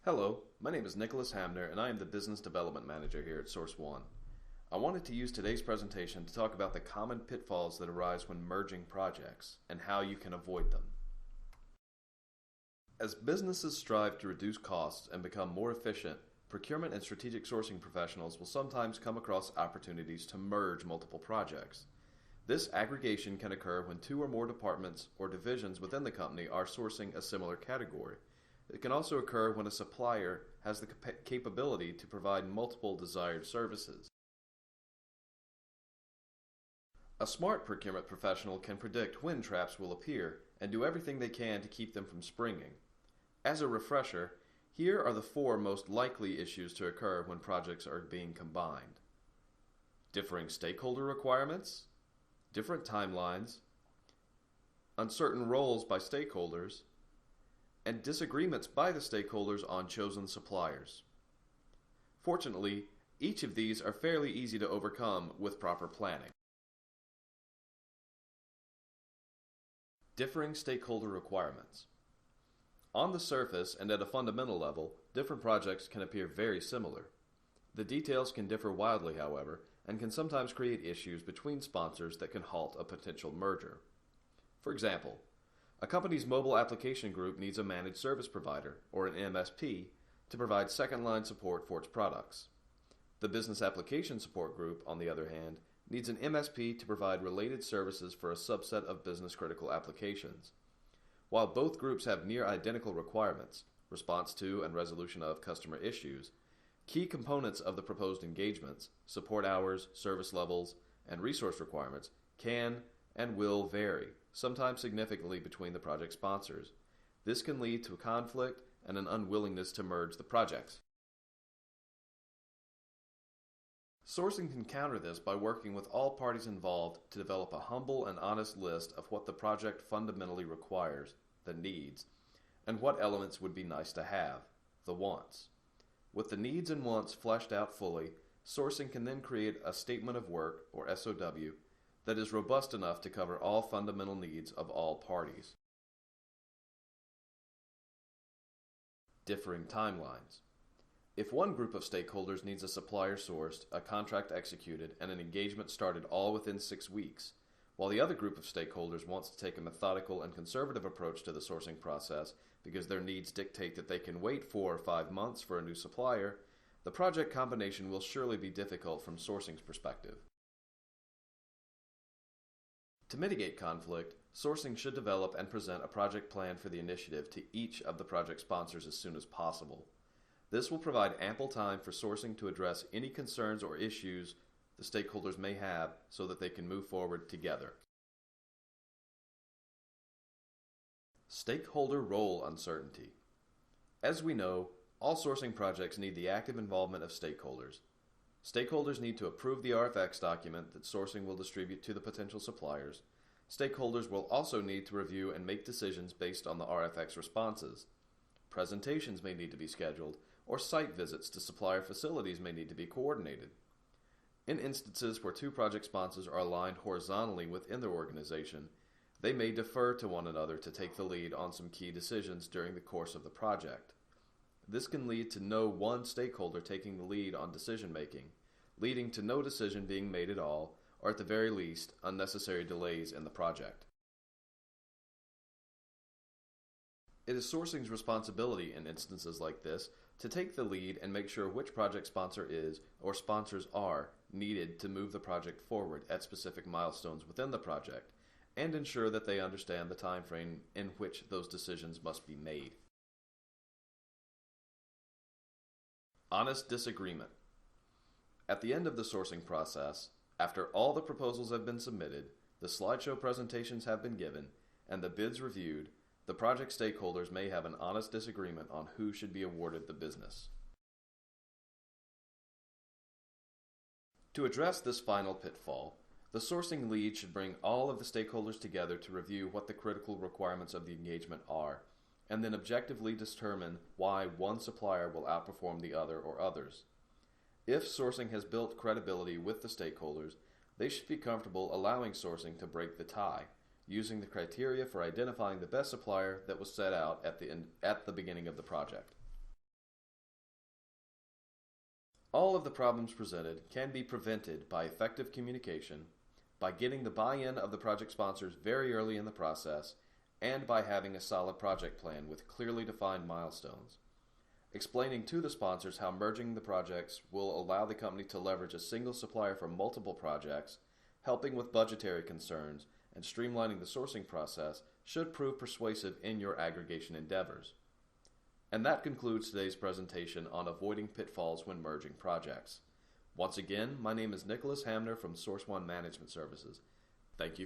Hello, my name is Nicholas Hamner and I am the Business Development Manager here at SourceOne. I wanted to use today's presentation to talk about the common pitfalls that arise when merging projects and how you can avoid them. As businesses strive to reduce costs and become more efficient, procurement and strategic sourcing professionals will sometimes come across opportunities to merge multiple projects. This aggregation can occur when two or more departments or divisions within the company are sourcing a similar category. It can also occur when a supplier has the capability to provide multiple desired services. A smart procurement professional can predict when traps will appear and do everything they can to keep them from springing. As a refresher, here are the four most likely issues to occur when projects are being combined: differing stakeholder requirements, different timelines, uncertain roles by stakeholders, and disagreements by the stakeholders on chosen suppliers. Fortunately, each of these are fairly easy to overcome with proper planning. Differing stakeholder requirements. On the surface and at a fundamental level, different projects can appear very similar. The details can differ wildly, however, and can sometimes create issues between sponsors that can halt a potential merger. For example, a company's mobile application group needs a managed service provider, or an MSP, to provide second-line support for its products. The business application support group, on the other hand, needs an MSP to provide related services for a subset of business-critical applications. While both groups have near identical requirements, response to and resolution of customer issues, key components of the proposed engagements, support hours, service levels, and resource requirements can and will vary, sometimes significantly between the project sponsors. This can lead to a conflict and an unwillingness to merge the projects. Sourcing can counter this by working with all parties involved to develop a humble and honest list of what the project fundamentally requires, the needs, and what elements would be nice to have, the wants. With the needs and wants fleshed out fully, sourcing can then create a statement of work, or SOW, that is robust enough to cover all fundamental needs of all parties. Differing timelines. If one group of stakeholders needs a supplier sourced, a contract executed, and an engagement started all within 6 weeks, while the other group of stakeholders wants to take a methodical and conservative approach to the sourcing process because their needs dictate that they can wait 4 or 5 months for a new supplier, the project combination will surely be difficult from sourcing's perspective. To mitigate conflict, sourcing should develop and present a project plan for the initiative to each of the project sponsors as soon as possible. This will provide ample time for sourcing to address any concerns or issues the stakeholders may have so that they can move forward together. Stakeholder role uncertainty. As we know, all sourcing projects need the active involvement of stakeholders. Stakeholders need to approve the RFX document that sourcing will distribute to the potential suppliers. Stakeholders will also need to review and make decisions based on the RFX responses. Presentations may need to be scheduled, or site visits to supplier facilities may need to be coordinated. In instances where two project sponsors are aligned horizontally within their organization, they may defer to one another to take the lead on some key decisions during the course of the project. This can lead to no one stakeholder taking the lead on decision making, leading to no decision being made at all, or at the very least, unnecessary delays in the project. It is sourcing's responsibility in instances like this to take the lead and make sure which project sponsor is, or sponsors are, needed to move the project forward at specific milestones within the project, and ensure that they understand the time frame in which those decisions must be made. Honest disagreement. At the end of the sourcing process, after all the proposals have been submitted, the slideshow presentations have been given, and the bids reviewed, the project stakeholders may have an honest disagreement on who should be awarded the business. To address this final pitfall, the sourcing lead should bring all of the stakeholders together to review what the critical requirements of the engagement are, and then objectively determine why one supplier will outperform the other or others. If sourcing has built credibility with the stakeholders, they should be comfortable allowing sourcing to break the tie, using the criteria for identifying the best supplier that was set out at the beginning of the project. All of the problems presented can be prevented by effective communication, by getting the buy-in of the project sponsors very early in the process, and by having a solid project plan with clearly defined milestones. Explaining to the sponsors how merging the projects will allow the company to leverage a single supplier for multiple projects, helping with budgetary concerns, and streamlining the sourcing process should prove persuasive in your aggregation endeavors. And that concludes today's presentation on avoiding pitfalls when merging projects. Once again, my name is Nicholas Hamner from Source One Management Services. Thank you for